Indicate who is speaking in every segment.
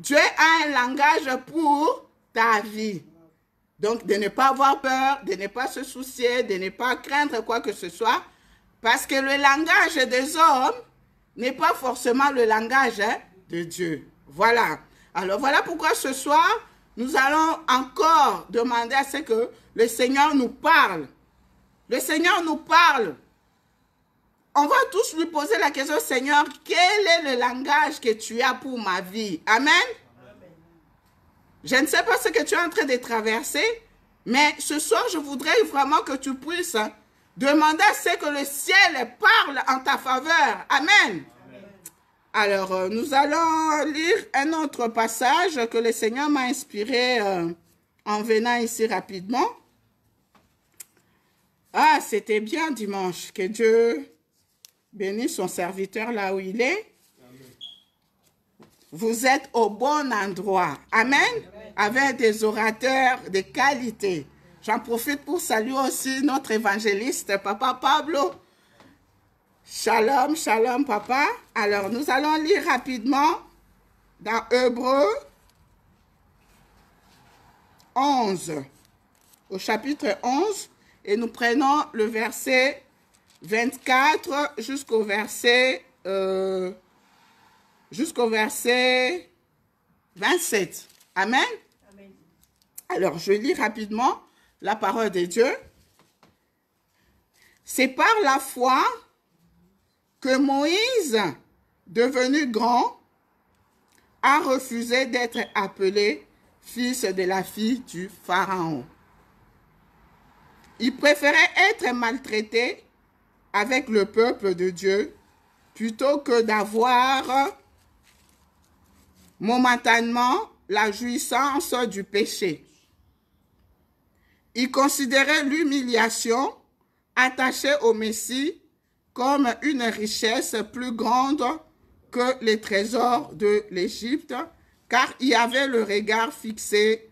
Speaker 1: Dieu a un langage pour ta vie. Donc, de ne pas avoir peur, de ne pas se soucier, de ne pas craindre quoi que ce soit, parce que le langage des hommes n'est pas forcément le langage de Dieu. Voilà. Alors, voilà pourquoi ce soir, nous allons encore demander à ce que le Seigneur nous parle. Le Seigneur nous parle. On va tous lui poser la question, Seigneur, quel est le langage que tu as pour ma vie? Amen. Je ne sais pas ce que tu es en train de traverser, mais ce soir, je voudrais vraiment que tu puisses demander à ce que le ciel parle en ta faveur. Amen. Alors, nous allons lire un autre passage que le Seigneur m'a inspiré en venant ici rapidement. Ah, c'était bien dimanche. Que Dieu bénisse son serviteur là où il est. Vous êtes au bon endroit. Amen. Avec des orateurs de qualité. J'en profite pour saluer aussi notre évangéliste, Papa Pablo. Shalom, shalom, papa. Alors, nous allons lire rapidement dans Hébreux 11, au chapitre 11, et nous prenons le verset 24 jusqu'au verset 27. Amen. Amen. Alors, je lis rapidement la parole de Dieu. C'est par la foi que Moïse, devenu grand, a refusé d'être appelé fils de la fille du Pharaon. Il préférait être maltraité avec le peuple de Dieu plutôt que d'avoir momentanément la jouissance du péché. Il considérait l'humiliation attachée au Messie comme une richesse plus grande que les trésors de l'Égypte, car il avait le regard fixé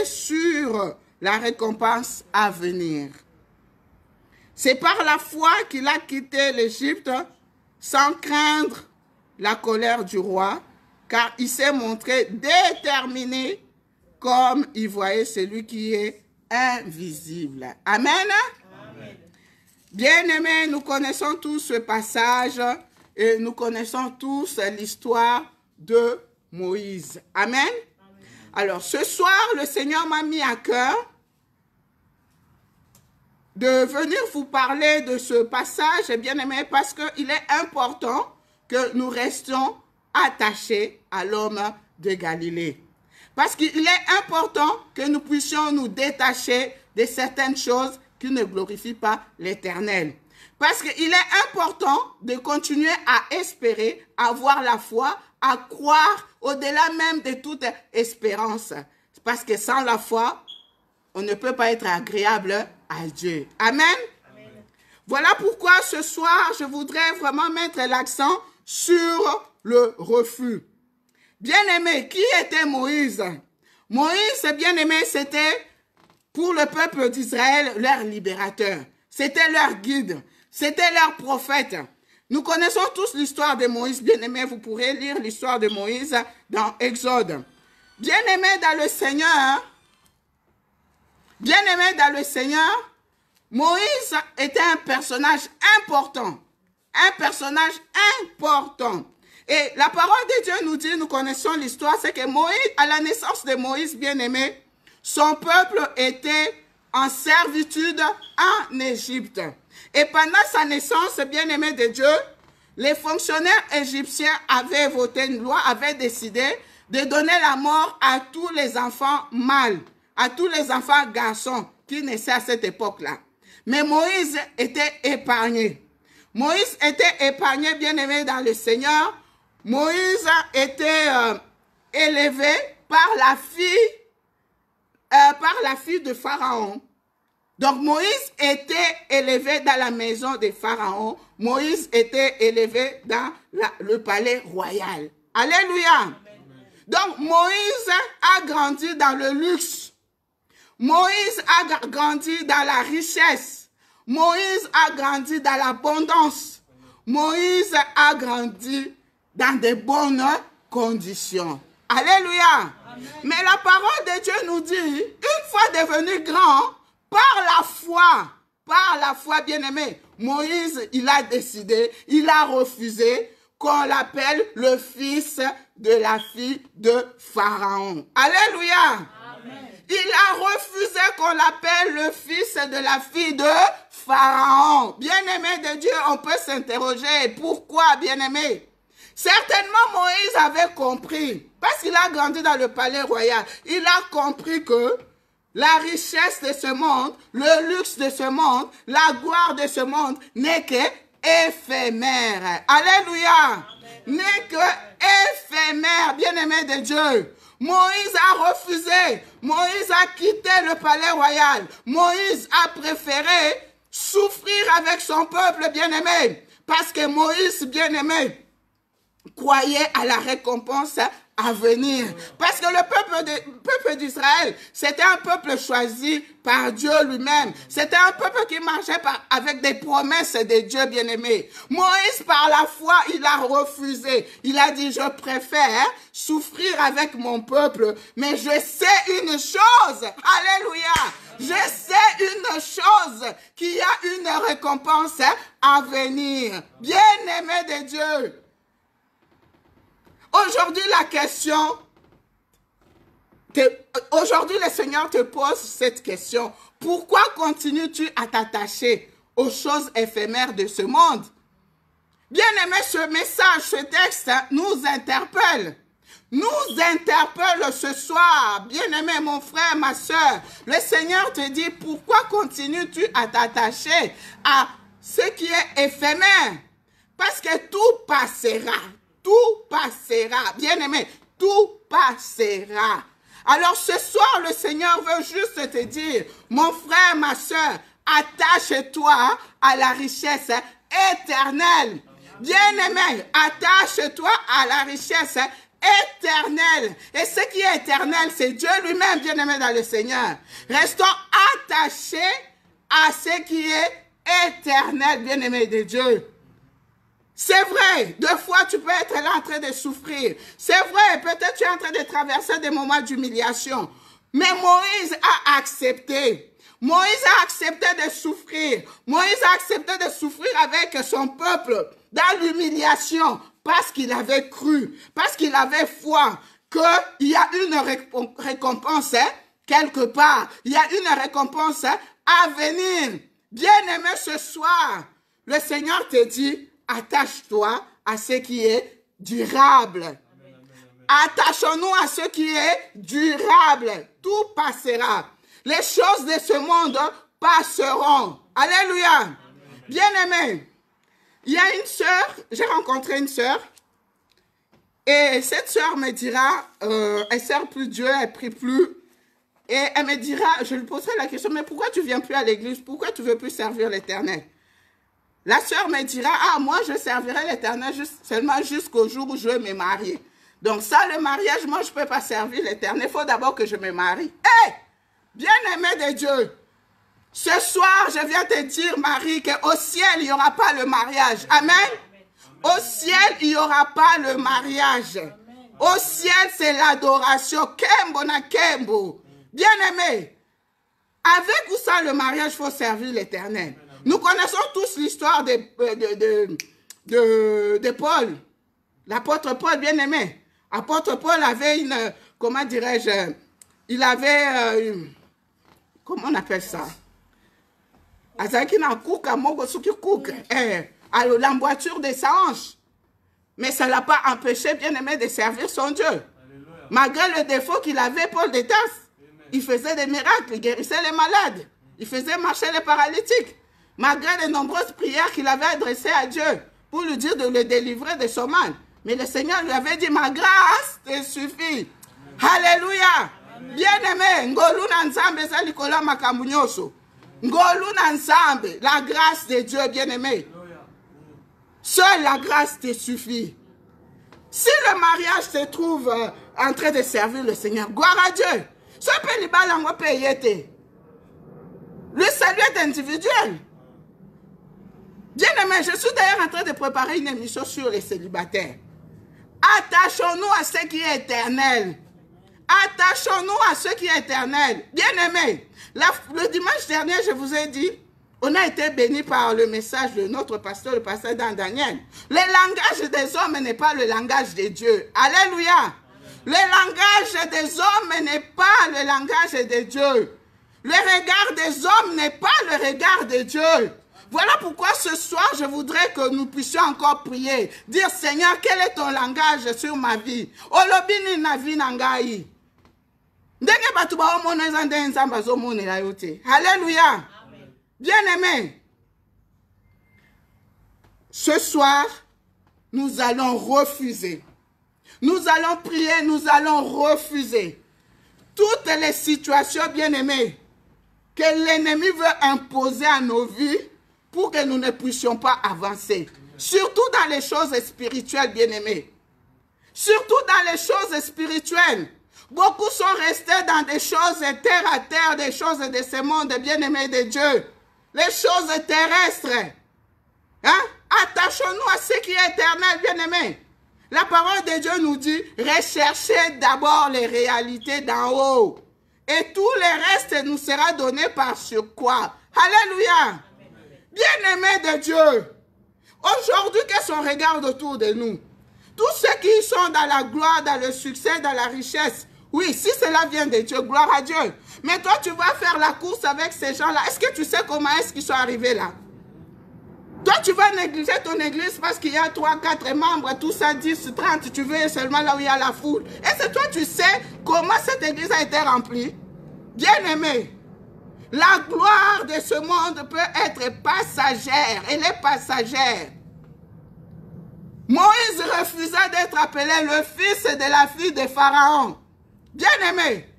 Speaker 1: sur la récompense à venir. C'est par la foi qu'il a quitté l'Égypte sans craindre la colère du roi, car il s'est montré déterminé comme il voyait celui qui est invisible. Amen. Amen. Bien-aimés, nous connaissons tous ce passage et nous connaissons tous l'histoire de Moïse. Amen. Amen. Alors, ce soir, le Seigneur m'a mis à cœur de venir vous parler de ce passage, bien-aimés, parce qu'il est important que nous restions attachés à l'homme de Galilée. Parce qu'il est important que nous puissions nous détacher de certaines choses qui ne glorifient pas l'Éternel. Parce qu'il est important de continuer à espérer, à avoir la foi, à croire au-delà même de toute espérance. Parce que sans la foi, on ne peut pas être agréable à Dieu. Amen. Amen. Voilà pourquoi ce soir, je voudrais vraiment mettre l'accent sur le refus. Bien-aimé, qui était Moïse? Moïse, bien-aimé, c'était pour le peuple d'Israël leur libérateur. C'était leur guide. C'était leur prophète. Nous connaissons tous l'histoire de Moïse. Bien-aimé, vous pourrez lire l'histoire de Moïse dans Exode. Bien-aimé dans le Seigneur, Moïse était un personnage important. Un personnage important. Et la parole de Dieu nous dit, nous connaissons l'histoire, c'est que Moïse, à la naissance de Moïse, bien-aimé, son peuple était en servitude en Égypte. Et pendant sa naissance, bien-aimé de Dieu, les fonctionnaires égyptiens avaient voté une loi, avaient décidé de donner la mort à tous les enfants mâles, à tous les enfants garçons qui naissaient à cette époque-là. Mais Moïse était épargné. Moïse était épargné, bien-aimé dans le Seigneur. Moïse était élevé par la fille de Pharaon. Donc Moïse était élevé dans la maison de Pharaon. Moïse était élevé dans le palais royal. Alléluia. Amen. Donc Moïse a grandi dans le luxe. Moïse a grandi dans la richesse. Moïse a grandi dans l'abondance. Moïse a grandi dans de bonnes conditions. Alléluia. Amen. Mais la parole de Dieu nous dit, une fois devenu grand, par la foi, bien-aimé, Moïse, il a décidé, il a refusé qu'on l'appelle le fils de la fille de Pharaon. Alléluia. Amen. Il a refusé qu'on l'appelle le fils de la fille de Pharaon. Bien-aimé de Dieu, on peut s'interroger. Pourquoi, bien-aimé? Certainement, Moïse avait compris, parce qu'il a grandi dans le palais royal, il a compris que la richesse de ce monde, le luxe de ce monde, la gloire de ce monde n'est que éphémère. Alléluia. N'est que éphémère, bien-aimé de Dieu. Moïse a refusé. Moïse a quitté le palais royal. Moïse a préféré souffrir avec son peuple, bien-aimé. Parce que Moïse, bien-aimé, croyait à la récompense à venir. Parce que le peuple d'Israël, c'était un peuple choisi par Dieu lui-même. C'était un peuple qui marchait avec des promesses de Dieu bien-aimé. Moïse, par la foi, il a refusé. Il a dit, je préfère souffrir avec mon peuple, mais je sais une chose. Alléluia. Je sais une chose, qu'il y a une récompense à venir. Bien-aimé de Dieu. Aujourd'hui, la question, aujourd'hui le Seigneur te pose cette question. Pourquoi continues-tu à t'attacher aux choses éphémères de ce monde? Bien-aimé, ce message, ce texte nous interpelle. Nous interpelle ce soir. Bien-aimé, mon frère, ma soeur. Le Seigneur te dit, pourquoi continues-tu à t'attacher à ce qui est éphémère? Parce que tout passera. Tout passera. Bien-aimé, tout passera. Alors ce soir, le Seigneur veut juste te dire, mon frère, ma soeur, attache-toi à la richesse éternelle. Bien-aimé, attache-toi à la richesse éternelle. Et ce qui est éternel, c'est Dieu lui-même, bien-aimé dans le Seigneur. Restons attachés à ce qui est éternel, bien-aimé de Dieu. C'est vrai, deux fois tu peux être là en train de souffrir. C'est vrai, peut-être tu es en train de traverser des moments d'humiliation. Mais Moïse a accepté. Moïse a accepté de souffrir. Moïse a accepté de souffrir avec son peuple dans l'humiliation parce qu'il avait cru, parce qu'il avait foi qu'il y a une récompense quelque part. Il y a une récompense à venir. Bien-aimé, ce soir, le Seigneur te dit, attache-toi à ce qui est durable. Attachons-nous à ce qui est durable. Tout passera. Les choses de ce monde passeront. Alléluia. Bien-aimé, il y a une sœur, j'ai rencontré une sœur, et cette sœur me dira, elle sert plus Dieu, elle prie plus, et elle me dira, je lui poserai la question, mais pourquoi tu viens plus à l'église? Pourquoi tu veux plus servir l'Éternel? La sœur me dira, ah, moi, je servirai l'Éternel seulement jusqu'au jour où je vais me marier. Donc ça, le mariage, moi, je ne peux pas servir l'Éternel. Il faut d'abord que je me marie. Hé, bien-aimé de Dieu, ce soir, je viens te dire, Marie, qu'au ciel, il n'y aura pas le mariage. Amen. Au ciel, il n'y aura pas le mariage. Au ciel, c'est l'adoration. Kembo na kembo. Bien-aimé, avec ou sans le mariage, il faut servir l'Éternel. Nous connaissons tous l'histoire de Paul, l'apôtre Paul, bien-aimé. L'apôtre Paul avait une, comment dirais-je, il avait, comment on appelle ça? L'emboîture de sa hanche. Mais ça ne l'a pas empêché, bien-aimé, de servir son Dieu. Alléluia. Malgré le défaut qu'il avait, Paul de Tarse, il faisait des miracles, il guérissait les malades, il faisait marcher les paralytiques. Malgré les nombreuses prières qu'il avait adressées à Dieu pour lui dire de le délivrer de son mal. Mais le Seigneur lui avait dit, ma grâce te suffit. Alléluia. Bien-aimé, ngolu na nzambe za likola makambu nyonso. Ngolu na nzambe, la grâce de Dieu, bien-aimé. Seule la grâce te suffit. Si le mariage se trouve en train de servir le Seigneur, gloire à Dieu. Ce peut les balango payer. Le salut est individuel. Bien-aimé, je suis d'ailleurs en train de préparer une émission sur les célibataires. Attachons-nous à ce qui est éternel. Attachons-nous à ce qui est éternel. Bien-aimés, le dimanche dernier, je vous ai dit, on a été bénis par le message de notre pasteur, le pasteur Dan Daniel. Le langage des hommes n'est pas le langage de Dieu. Alléluia. Le langage des hommes n'est pas le langage de Dieu. Le regard des hommes n'est pas le regard de Dieu. Voilà pourquoi ce soir, je voudrais que nous puissions encore prier. Dire, Seigneur, quel est ton langage sur ma vie? Olobini na vie nangai. Ndenge batu ba omona nzande nzamba zo monela yote. Alléluia. Bien-aimés, ce soir, nous allons refuser. Nous allons prier, nous allons refuser toutes les situations, bien-aimés, que l'ennemi veut imposer à nos vies pour que nous ne puissions pas avancer. Surtout dans les choses spirituelles, bien-aimés. Surtout dans les choses spirituelles. Beaucoup sont restés dans des choses terre à terre, des choses de ce monde, bien-aimés de Dieu. Les choses terrestres. Hein? Attachons-nous à ce qui est éternel, bien-aimés. La parole de Dieu nous dit, recherchez d'abord les réalités d'en haut. Et tout le reste nous sera donné par surcroît. Alléluia. Bien-aimés de Dieu, aujourd'hui, qu'est-ce qu'on regarde autour de nous? Tous ceux qui sont dans la gloire, dans le succès, dans la richesse. Oui, si cela vient de Dieu, gloire à Dieu. Mais toi, tu vas faire la course avec ces gens-là. Est-ce que tu sais comment est-ce qu'ils sont arrivés là? Toi, tu vas négliger ton église parce qu'il y a 3, 4 membres, tout ça, 10, 30, tu veux seulement là où il y a la foule. Est-ce que toi, tu sais comment cette église a été remplie? Bien-aimé, la gloire de ce monde peut être passagère. Elle est passagère. Moïse refusa d'être appelé le fils de la fille de Pharaon. Bien-aimé,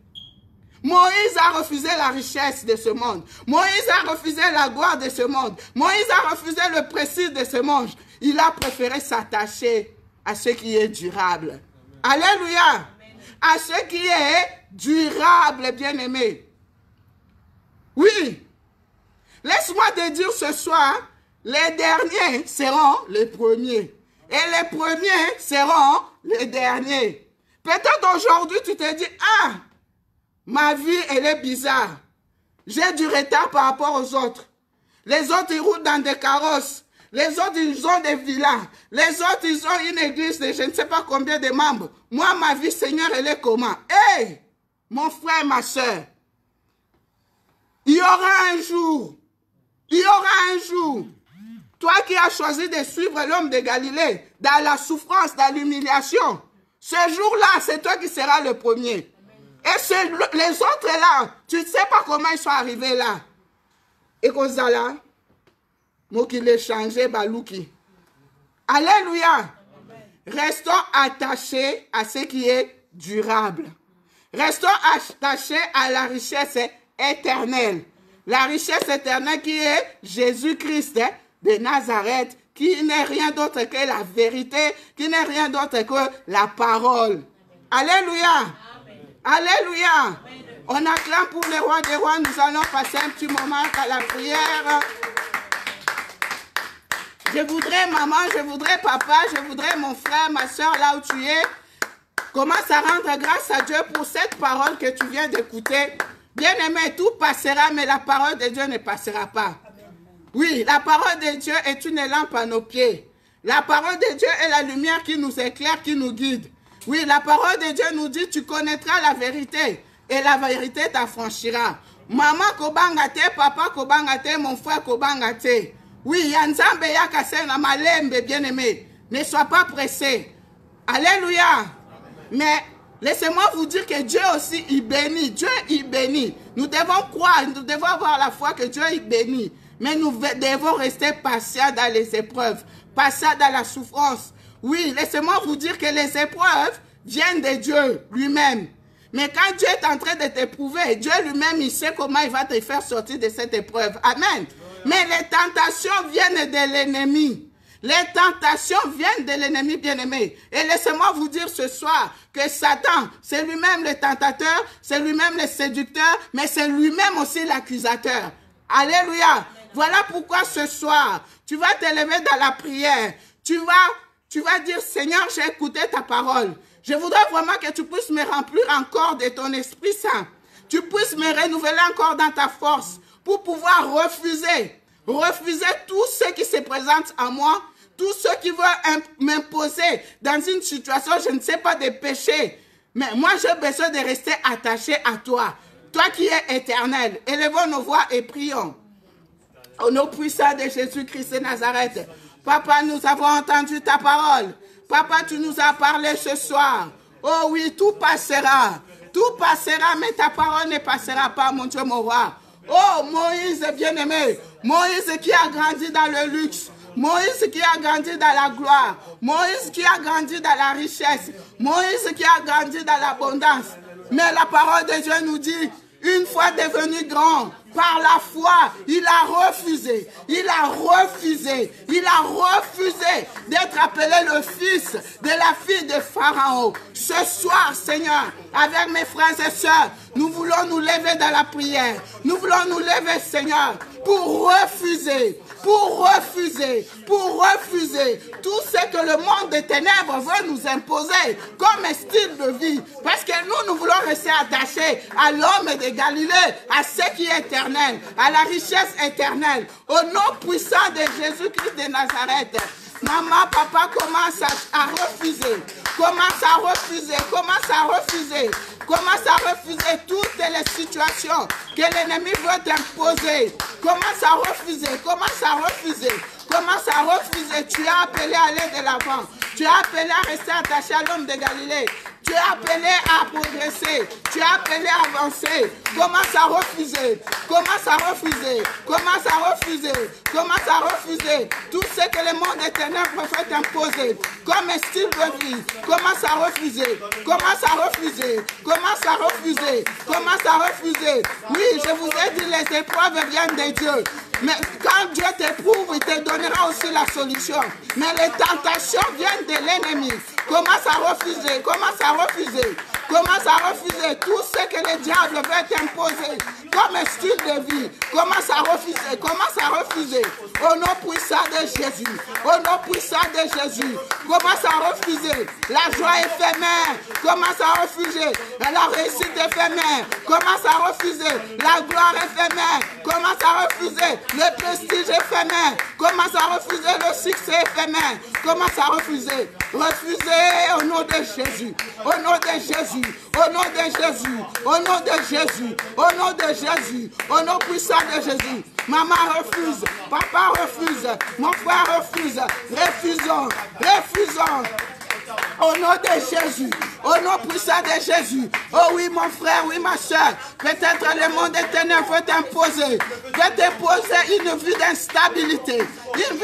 Speaker 1: Moïse a refusé la richesse de ce monde. Moïse a refusé la gloire de ce monde. Moïse a refusé le prestige de ce monde. Il a préféré s'attacher à ce qui est durable. Alléluia. À ce qui est durable, bien-aimé. Oui. Laisse-moi te dire ce soir, les derniers seront les premiers. Et les premiers seront les derniers. Peut-être aujourd'hui, tu te dis, ah, ma vie, elle est bizarre. J'ai du retard par rapport aux autres. Les autres, ils roulent dans des carrosses. Les autres, ils ont des villas. Les autres, ils ont une église de je ne sais pas combien de membres. Moi, ma vie, Seigneur, elle est comment? Hé, mon frère, ma soeur, il y aura un jour. Il y aura un jour. Toi qui as choisi de suivre l'homme de Galilée, dans la souffrance, dans l'humiliation, ce jour-là, c'est toi qui seras le premier. Et les autres là, tu ne sais pas comment ils sont arrivés là. Et comme ça là, moi qui l'ai changé, Balouki. Alléluia. Restons attachés à ce qui est durable. Restons attachés à la richesse éternelle. La richesse éternelle qui est Jésus-Christ de Nazareth, qui n'est rien d'autre que la vérité, qui n'est rien d'autre que la parole. Alléluia. Alléluia. Amen. On acclame pour le roi des rois. Nous allons passer un petit moment à la prière. Je voudrais maman, je voudrais papa, je voudrais mon frère, ma soeur, là où tu es. Commence à rendre grâce à Dieu pour cette parole que tu viens d'écouter. Bien-aimé, tout passera, mais la parole de Dieu ne passera pas. Oui, la parole de Dieu est une lampe à nos pieds. La parole de Dieu est la lumière qui nous éclaire, qui nous guide. Oui, la parole de Dieu nous dit, tu connaîtras la vérité et la vérité t'affranchira. Maman kobangate, papa kobangate, mon frère kobangate. Oui, yanzambe yakase na malembe, bien-aimé. Ne sois pas pressé. Alléluia. Mais laissez-moi vous dire que Dieu aussi, il bénit. Dieu, il bénit. Nous devons croire, nous devons avoir la foi que Dieu, il bénit. Mais nous devons rester patients dans les épreuves, patients dans la souffrance. Oui, laissez-moi vous dire que les épreuves viennent de Dieu lui-même. Mais quand Dieu est en train de t'éprouver, Dieu lui-même, il sait comment il va te faire sortir de cette épreuve. Amen. Mais les tentations viennent de l'ennemi. Les tentations viennent de l'ennemi bien-aimé. Et laissez-moi vous dire ce soir que Satan, c'est lui-même le tentateur, c'est lui-même le séducteur, mais c'est lui-même aussi l'accusateur. Alléluia. Voilà pourquoi ce soir, tu vas te lever dans la prière. Tu vas Tu vas dire, Seigneur, j'ai écouté ta parole. Je voudrais vraiment que tu puisses me remplir encore de ton Esprit Saint. Tu puisses me renouveler encore dans ta force pour pouvoir refuser tout ce qui se présente à moi, tout ce qui veut m'imposer dans une situation, je ne sais pas, de péché. Mais moi, j'ai besoin de rester attaché à toi. Toi qui es éternel. Élevons nos voix et prions. Au nom puissant de Jésus-Christ de Nazareth. Papa, nous avons entendu ta parole. Papa, tu nous as parlé ce soir. Oh oui, tout passera. Tout passera, mais ta parole ne passera pas, mon Dieu, mon roi. Oh, Moïse bien-aimé. Moïse qui a grandi dans le luxe. Moïse qui a grandi dans la gloire. Moïse qui a grandi dans la richesse. Moïse qui a grandi dans l'abondance. Mais la parole de Dieu nous dit, une fois devenu grand, par la foi, il a refusé d'être appelé le fils de la fille de Pharaon. Ce soir, Seigneur, avec mes frères et sœurs, nous voulons nous lever dans la prière. Nous voulons nous lever, Seigneur, pour refuser tout ce que le monde des ténèbres veut nous imposer comme style de vie. Parce que nous voulons rester attachés à l'homme de Galilée, à ce qui est éternel, à la richesse éternelle. Au nom puissant de Jésus-Christ de Nazareth. Maman, papa commence à refuser. Commence à refuser toutes les situations que l'ennemi veut t'imposer. Commence à refuser. Tu as appelé à aller de l'avant. Tu as appelé à rester attaché à l'homme de Galilée. Tu es appelé à progresser. Tu es appelé à avancer. Commence à refuser tout ce que le monde des ténèbres veut t'imposer comme style de vie. Commence à refuser. Oui, je vous ai dit, les épreuves viennent de Dieu. Mais quand Dieu t'éprouve, il te donnera aussi la solution. Mais les tentations viennent de l'ennemi. Commence à refuser tout ce que le diable veut t'imposer comme style de vie. Commence à refuser. Au nom puissant de Jésus. Commence à refuser la joie éphémère. Commence à refuser la réussite éphémère. Commence à refuser la gloire éphémère. Commence à refuser le prestige éphémère. Commence à refuser le succès éphémère. Commence à refuser. Refusez au nom de Jésus. Au nom puissant de Jésus. Maman refuse. Papa refuse. Mon frère refuse. Refusons. Au nom de Jésus, au nom puissant de Jésus. Oh oui, mon frère, oui, ma soeur. Peut-être le monde des ténèbres veut t'imposer une vie d'instabilité. Une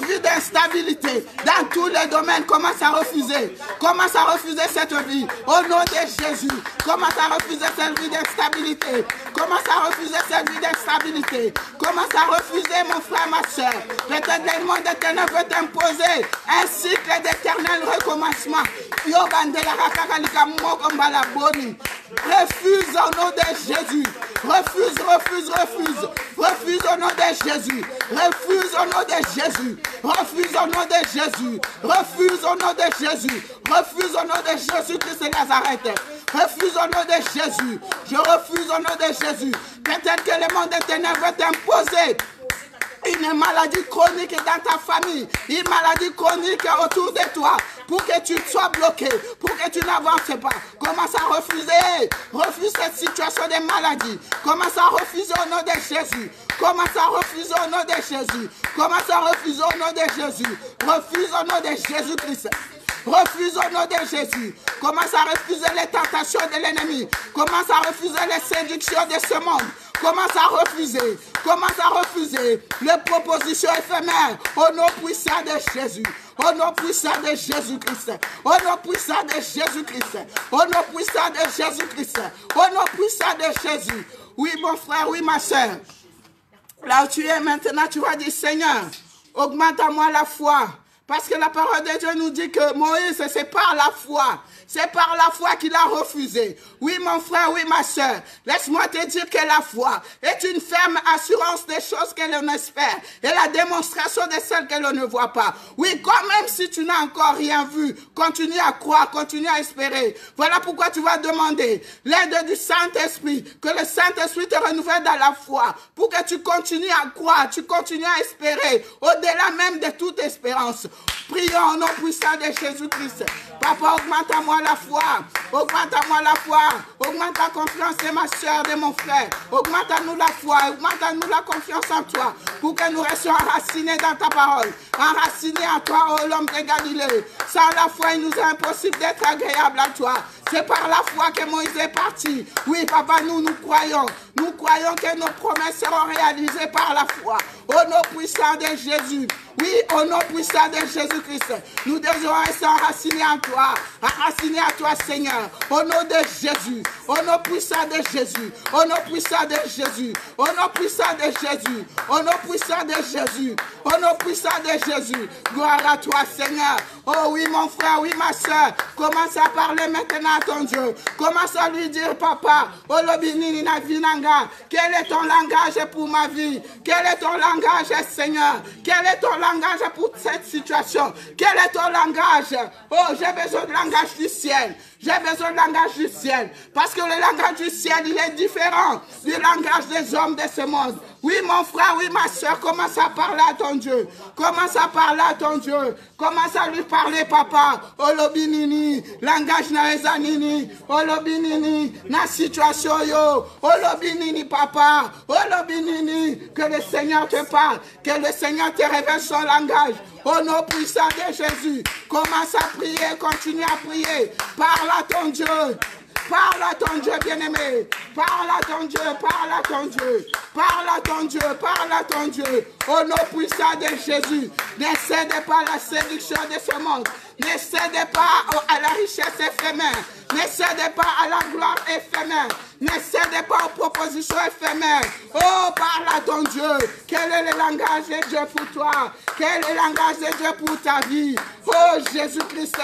Speaker 1: vie d'instabilité dans tous les domaines. Commence à refuser cette vie. Au nom de Jésus, commence à refuser cette vie d'instabilité. Commence à refuser, mon frère, ma soeur. Peut-être le monde des ténèbres veut t'imposer un cycle d'éternel recommencement. Refuse au nom de Jésus. Refuse au nom de Jésus. Refuse au nom de Jésus. Refuse au nom de Jésus. Refuse au nom de Jésus. Refuse au nom de Jésus-Christ de Nazareth. Refuse au nom de Jésus. Je refuse au nom de Jésus. Peut-être que le monde des ténèbres va t'imposer une maladie chronique dans ta famille, une maladie chronique autour de toi, pour que tu sois bloqué, pour que tu n'avances pas. Commence à refuser. Refuse cette situation de maladie. Commence à refuser au nom de Jésus. Commence à refuser au nom de Jésus. Commence à refuser au nom de Jésus. Refuse au nom de Jésus-Christ. Refuse au nom de Jésus. Commence à refuser les tentations de l'ennemi. Commence à refuser les séductions de ce monde. Commence à refuser les propositions éphémères au nom puissant de Jésus. Au nom puissant de Jésus-Christ. Au nom puissant de Jésus-Christ. Au nom puissant de Jésus-Christ. Au nom puissant de Jésus. Oui, mon frère, oui, ma soeur. Là où tu es maintenant, tu vas dire, Seigneur, augmente à moi la foi. Parce que la parole de Dieu nous dit que Moïse, c'est par la foi. C'est par la foi qu'il a refusé. Oui, mon frère, oui, ma soeur. Laisse-moi te dire que la foi est une ferme assurance des choses que l'on espère et la démonstration de celles que l'on ne voit pas. Oui, quand même si tu n'as encore rien vu, continue à croire, continue à espérer. Voilà pourquoi tu vas demander l'aide du Saint-Esprit, que le Saint-Esprit te renouvelle dans la foi, pour que tu continues à croire, tu continues à espérer, au-delà même de toute espérance. Prions au nom puissant de Jésus-Christ. Papa, augmente à moi la foi. Augmente à moi la foi. Augmente la confiance de ma soeur, de mon frère. Augmente à nous la foi. Augmente à nous la confiance en toi. Pour que nous restions enracinés dans ta parole. Enracinés à toi, ô l'homme de Galilée. Sans la foi, il nous est impossible d'être agréable à toi. C'est par la foi que Moïse est parti. Oui, papa, nous croyons. Nous croyons que nos promesses seront réalisées par la foi. Au nom puissant de Jésus. Oui, au nom puissant de Jésus-Christ, nous désirons rester enracinés en toi, enracinés à toi, Seigneur, au nom de Jésus, au nom puissant de Jésus, au nom puissant de Jésus, au nom puissant de Jésus, au nom puissant de Jésus, au nom puissant de Jésus. Gloire à toi, Seigneur. Oh oui, mon frère, oui, ma soeur, commence à parler maintenant à ton Dieu. Commence à lui dire, papa, Olobini Navinanga, quel est ton langage pour ma vie? Quel est ton langage, Seigneur? Quel est ton langage pour cette situation? Quel est ton langage? Oh, j'ai besoin de langage du ciel. J'ai besoin de langage du ciel. Parce que le langage du ciel, il est différent du langage des hommes de ce monde. Oui, mon frère, oui, ma soeur, commence à parler à ton Dieu. Commence à parler à ton Dieu. Commence à lui parler, papa. Olobinini, langage naezanini. Olobinini, na situation yo. Olobinini, papa. Olobinini, que le Seigneur te parle. Que le Seigneur te révèle son langage. Au nom puissant de Jésus, commence à prier, continue à prier. Parle à ton Dieu. Parle à ton Dieu bien-aimé. Parle à ton Dieu, parle à ton Dieu. Parle à ton Dieu, parle à ton Dieu. Au nom puissant de Jésus, ne cédez pas à la séduction de ce monde. Ne cédez pas à la richesse éphémère. Ne cédez pas à la gloire éphémère. Ne cédez pas aux propositions éphémères. Oh, parle à ton Dieu. Quel est le langage de Dieu pour toi? Quel est le langage de Dieu pour ta vie? Oh, Jésus-Christ,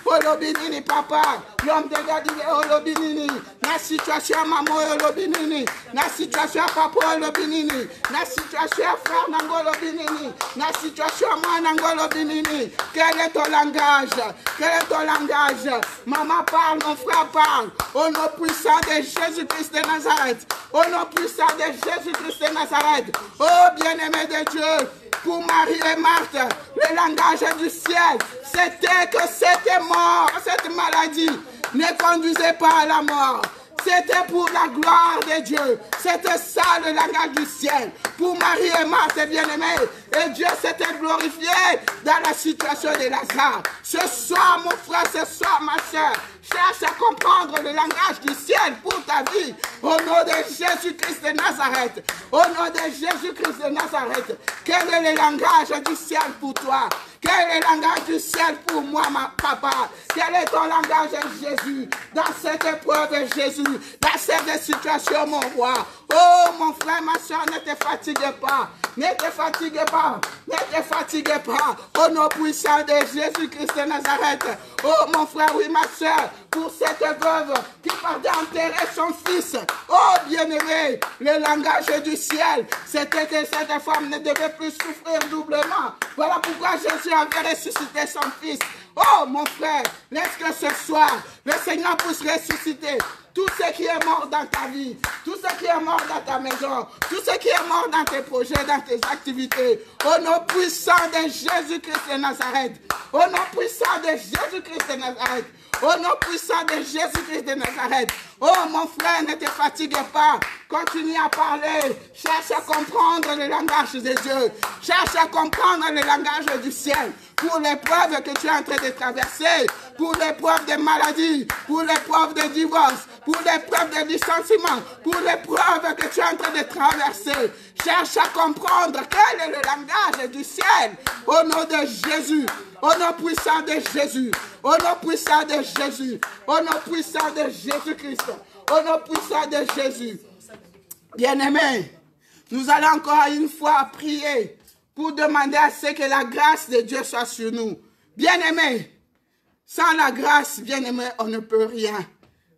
Speaker 1: oh, l'obinini, papa, l'homme de Galilée, oh, l'obinini, la situation, maman, oh, l'obinini, la situation, papa, oh, l'obinini, la situation, frère, nango, l'obinini, la situation, moi, nango, l'obinini. Quel est ton langage? Quel est ton langage? Maman parle, mon frère parle, au nom puissant de Jésus-Christ de Nazareth, au nom puissant de Jésus-Christ de Nazareth, oh, bien-aimé de Dieu, pour Marie et Marthe, le langage du ciel, c'était que c'était mort, cette maladie ne conduisait pas à la mort. C'était pour la gloire de Dieu. C'était ça le langage du ciel. Pour Marie et Marthe, bien-aimés. Et Dieu s'était glorifié dans la situation de Lazare. Ce soir, mon frère, ce soir, ma soeur, cherche à comprendre le langage du ciel pour ta vie. Au nom de Jésus-Christ de Nazareth. Au nom de Jésus-Christ de Nazareth. Quel est le langage du ciel pour toi? Quel est le langage du ciel pour moi, ma papa? Quel est ton langage, Jésus? Dans cette épreuve, Jésus. Dans cette situation, mon roi. Oh, mon frère, ma soeur, ne te fatiguez pas. Ne te fatiguez pas. Ne te fatiguez pas. Au nom puissant de Jésus-Christ de Nazareth. Oh, mon frère, oui, ma soeur, pour cette veuve qui partait enterrer son fils. Oh, bien-aimé, le langage du ciel, c'était que cette femme ne devait plus souffrir doublement. Voilà pourquoi Jésus avait ressuscité son fils. Oh, mon frère, laisse que ce soir, le Seigneur puisse ressusciter tout ce qui est mort dans ta vie, tout ce qui est mort dans ta maison, tout ce qui est mort dans tes projets, dans tes activités. Au nom puissant de Jésus-Christ de Nazareth. Au nom puissant de Jésus-Christ de Nazareth. Au nom puissant de Jésus-Christ de Nazareth. Oh, mon frère, ne te fatigue pas. Continue à parler. Cherche à comprendre le langage de Dieu. Cherche à comprendre le langage du ciel. Pour l'épreuve que tu es en train de traverser. Pour l'épreuve de maladie. Pour l'épreuve de divorce. Pour l'épreuve de licenciement. Pour l'épreuve que tu es en train de traverser. Cherche à comprendre quel est le langage du ciel. Au nom de Jésus. Au nom puissant de Jésus. Au nom puissant de Jésus. Au nom puissant de Jésus-Christ. Au nom puissant de Jésus. Bien-aimés, nous allons encore une fois prier pour demander à ce que la grâce de Dieu soit sur nous. Bien-aimés, sans la grâce, bien-aimés, on ne peut rien.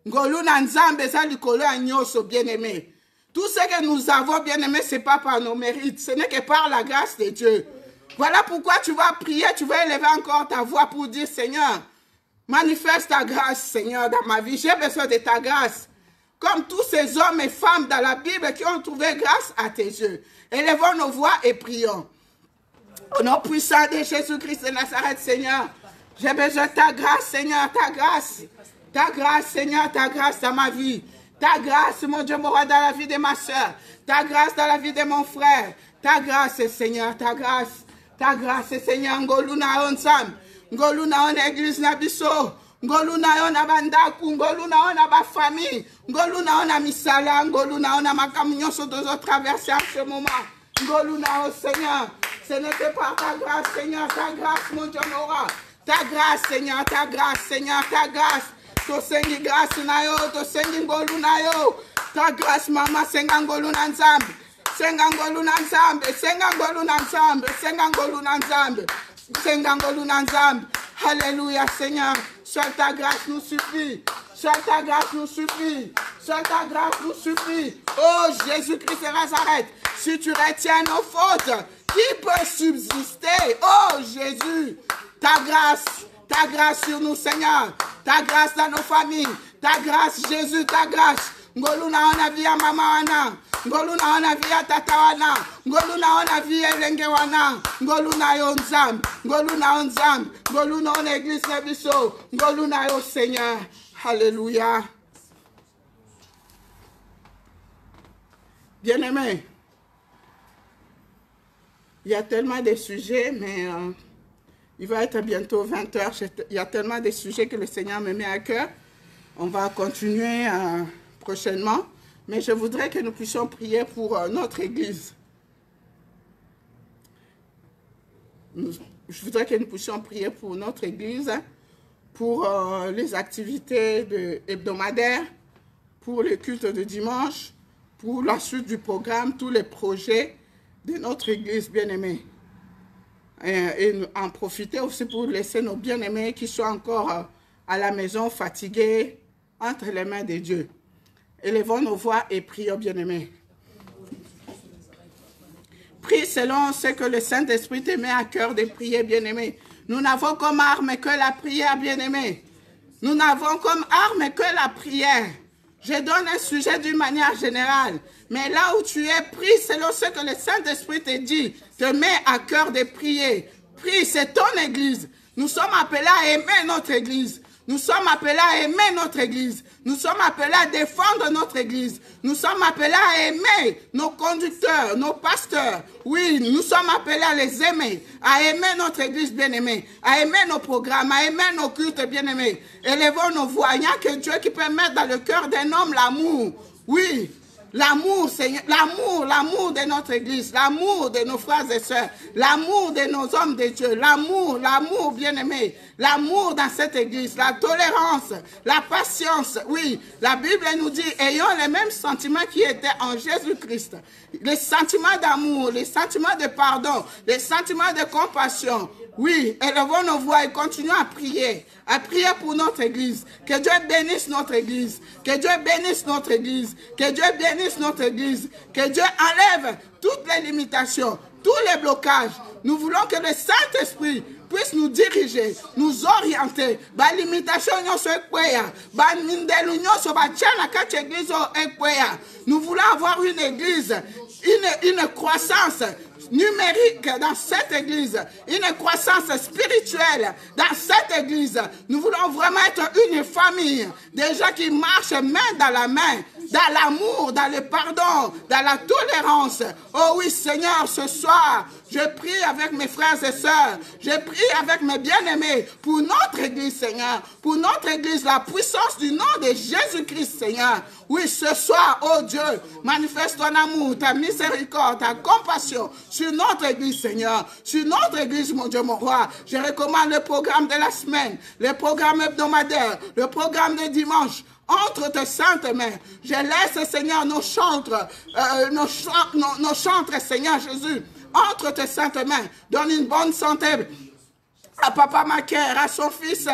Speaker 1: Bien-aimés. Tout ce que nous avons, bien-aimés, ce n'est pas par nos mérites, ce n'est que par la grâce de Dieu. Voilà pourquoi tu vas prier, tu vas élever encore ta voix pour dire, Seigneur, manifeste ta grâce, Seigneur, dans ma vie. J'ai besoin de ta grâce. Comme tous ces hommes et femmes dans la Bible qui ont trouvé grâce à tes yeux. Élevons nos voix et prions. Au nom puissant de Jésus-Christ de Nazareth, Seigneur, j'ai besoin de ta grâce, Seigneur, ta grâce. Ta grâce, Seigneur, ta grâce dans ma vie. Ta grâce, mon Dieu, mon roi, dans la vie de ma soeur. Ta grâce dans la vie de mon frère. Ta grâce, Seigneur, ta grâce. Ta grâce, Seigneur, ngoluna on sam. Ngoluna on église na biso. Ngoluna on abandaku. Ngoluna on aba famille. Ngoluna on a misala. Ngoluna on a makamunyo sur deux autres traversées en ce moment. Ngoluna on, Seigneur. Ce n'est que par ta grâce, Seigneur, ta grâce, mon Dieu, mon roi. Ta grâce, Seigneur, ta grâce, Seigneur, ta grâce. To sengi grâce na yo, to sengi ngolu na yo. Ta grâce, mama, senga ngolu na nzambe. Senga ngolu na nzambe, senga ngolu na nzambe, senga ngolu na nzambe. Senga ngolu na nzambe. Alléluia, Seigneur. Seule ta grâce nous suffit. Seule ta grâce nous suffit. Seule ta grâce nous suffit. Oh, Jésus-Christ de Nazareth, si tu retiens nos fautes, qui peut subsister? Oh, Jésus, ta grâce sur nous, Seigneur. Ta grâce dans nos familles. Ta grâce, Jésus, ta grâce. Ngoluna on a vu à maman wana. Ngoluna on a vu à tata wana. Ngoluna on a vu à elenge wana. Ngoluna yo nzambe. Ngoluna on nzambe. Ngoluna on église na biso. Ngoluna yo Seigneur. Alléluia. Bien-aimés, il y a tellement de sujets, mais il va être bientôt 20 h. Il y a tellement de sujets que le Seigneur me met à cœur. On va continuer prochainement, mais je voudrais que nous puissions prier pour notre Église. Je voudrais que nous puissions prier pour notre Église, pour les activités hebdomadaires, pour le culte de dimanche, pour la suite du programme, tous les projets de notre Église bien-aimée. Et en profiter aussi pour laisser nos bien-aimés qui sont encore à la maison fatigués entre les mains de Dieu. Élevons nos voix et prions, bien-aimés. Prie selon ce que le Saint-Esprit te met à cœur de prier, bien-aimés. Nous n'avons comme arme que la prière, bien-aimés. Nous n'avons comme arme que la prière. Je donne un sujet d'une manière générale. Mais là où tu es, prie selon ce que le Saint-Esprit te dit, te met à cœur de prier. Prie, c'est ton Église. Nous sommes appelés à aimer notre Église. Nous sommes appelés à aimer notre Église. Nous sommes appelés à défendre notre Église. Nous sommes appelés à aimer nos conducteurs, nos pasteurs. Oui, nous sommes appelés à les aimer, à aimer notre Église bien-aimée, à aimer nos programmes, à aimer nos cultes bien-aimés. Élevons nos voix. Il n'y a que Dieu qui peut mettre dans le cœur d'un homme l'amour. Oui, l'amour, Seigneur, l'amour de notre Église, l'amour de nos frères et sœurs, l'amour de nos hommes de Dieu, l'amour bien-aimé, l'amour dans cette Église, la tolérance, la patience. Oui, la Bible nous dit, ayons les mêmes sentiments qui étaient en Jésus-Christ. Les sentiments d'amour, les sentiments de pardon, les sentiments de compassion. Oui, élevons nos voix et continuons à prier pour notre Église. Que Dieu bénisse notre Église, que Dieu bénisse notre Église, que Dieu bénisse notre Église, que Dieu enlève toutes les limitations, tous les blocages. Nous voulons que le Saint-Esprit puisse nous diriger, nous orienter. Nous voulons avoir une église, une croissance numérique dans cette église, une croissance spirituelle dans cette église. Nous voulons vraiment être une famille, des gens qui marchent main dans la main, dans l'amour, dans le pardon, dans la tolérance. Oh oui, Seigneur, ce soir, je prie avec mes frères et sœurs, je prie avec mes bien-aimés pour notre Église, Seigneur, pour notre Église, la puissance du nom de Jésus-Christ, Seigneur. Oui, ce soir, oh Dieu, manifeste ton amour, ta miséricorde, ta compassion sur notre Église, Seigneur, sur notre Église, mon Dieu, mon roi. Je recommande le programme de la semaine, le programme hebdomadaire, le programme de dimanche. Entre tes saintes mains, je laisse, Seigneur, nos chantres, Seigneur Jésus, entre tes saintes mains. Donne une bonne santé à Papa Macaire, à son fils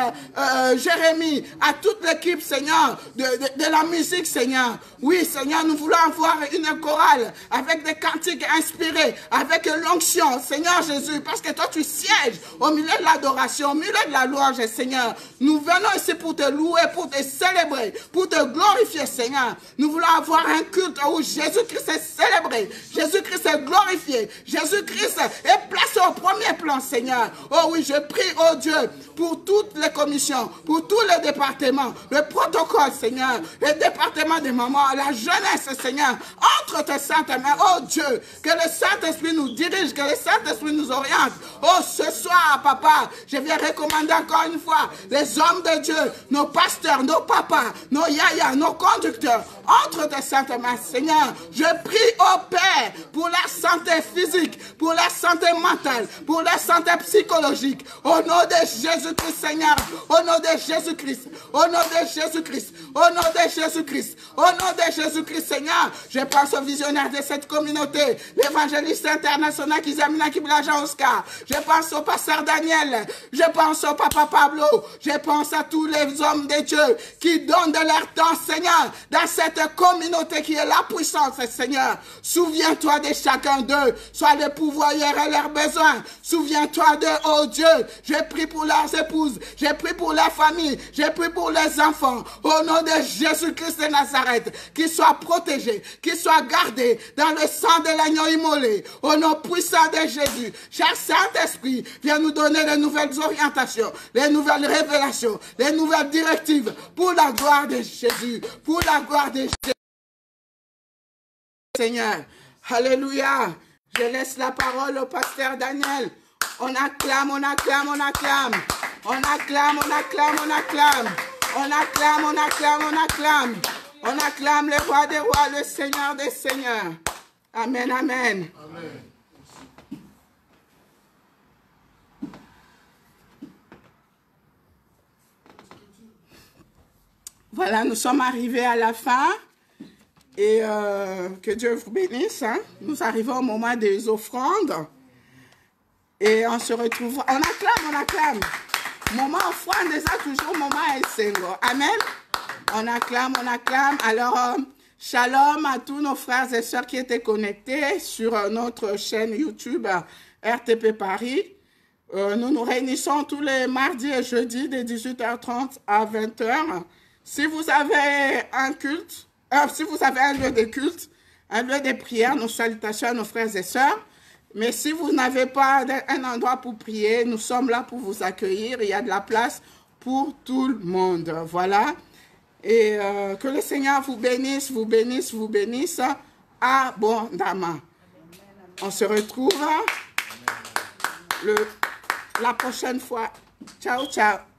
Speaker 1: Jérémie, à toute l'équipe, Seigneur, de la musique, Seigneur. Oui, Seigneur, nous voulons avoir une chorale avec des cantiques inspirés, avec l'onction, Seigneur Jésus, parce que toi, tu sièges au milieu de l'adoration, au milieu de la louange, Seigneur. Nous venons ici pour te louer, pour te célébrer, pour te glorifier, Seigneur. Nous voulons avoir un culte où Jésus-Christ est célébré, Jésus-Christ est glorifié, Jésus-Christ est placé au premier plan, Seigneur. Oh oui, je prie, oh Dieu, pour toutes les commissions, pour tous les départements, le protocole, Seigneur, le département des mamans, la jeunesse, Seigneur, entre tes saintes mains, oh Dieu, que le Saint-Esprit nous dirige, que le Saint-Esprit nous oriente. Oh, ce soir, Papa, je viens recommander encore une fois les hommes de Dieu, nos pasteurs, nos papas, nos yayas, nos conducteurs, entre tes saintes mains, Seigneur. Je prie au Père pour la santé physique, pour la santé mentale, pour la santé psychologique. Au nom de Jésus-Christ, Seigneur. Au nom de Jésus-Christ. Au nom de Jésus-Christ. Au nom de Jésus-Christ. Au nom de Jésus-Christ, Seigneur. Je pense aux visionnaires de cette communauté, l'évangéliste international Kizamina Kiblaja Oscar. Je pense au pasteur Daniel. Je pense au papa Pablo. Je pense à tous les hommes de Dieu qui donnent de leur temps, Seigneur, dans cette communauté qui est la puissance, Seigneur. Souviens-toi de chacun d'eux. Sois le pourvoyeur à leurs besoins. Souviens-toi d'eux, oh Dieu. Je prie pour leurs épouses. Je prie pour leurs familles. Je prie pour les enfants. Au nom de Jésus-Christ de Nazareth, qu'ils soient protégés, qu'ils soient gardés dans le sang de l'agneau immolé. Au nom puissant de Jésus, cher Saint-Esprit, viens nous donner les nouvelles orientations, les nouvelles révélations, les nouvelles directives pour la gloire de Jésus, pour la gloire de Jésus. Seigneur, alléluia. Je laisse la parole au pasteur Daniel. On acclame, on acclame, on acclame. On acclame, on acclame, on acclame. On acclame, on acclame, on acclame. On acclame le roi des rois, le Seigneur des seigneurs. Amen, amen. Amen. Voilà, nous sommes arrivés à la fin. Et que Dieu vous bénisse. Hein. Nous arrivons au moment des offrandes. Et on se retrouve. On acclame, on acclame. Moment offrande, déjà toujours moment El Sengo. Amen. On acclame, on acclame. Alors, shalom à tous nos frères et sœurs qui étaient connectés sur notre chaîne YouTube RTP Paris. Nous nous réunissons tous les mardis et jeudis de 18h30 à 20h. Si vous avez un culte, si vous avez un lieu de culte, un lieu de prière, nos salutations à nos frères et sœurs. Mais si vous n'avez pas un endroit pour prier, nous sommes là pour vous accueillir. Il y a de la place pour tout le monde. Voilà. Et que le Seigneur vous bénisse, vous bénisse, vous bénisse abondamment. On se retrouve la prochaine fois. Ciao, ciao.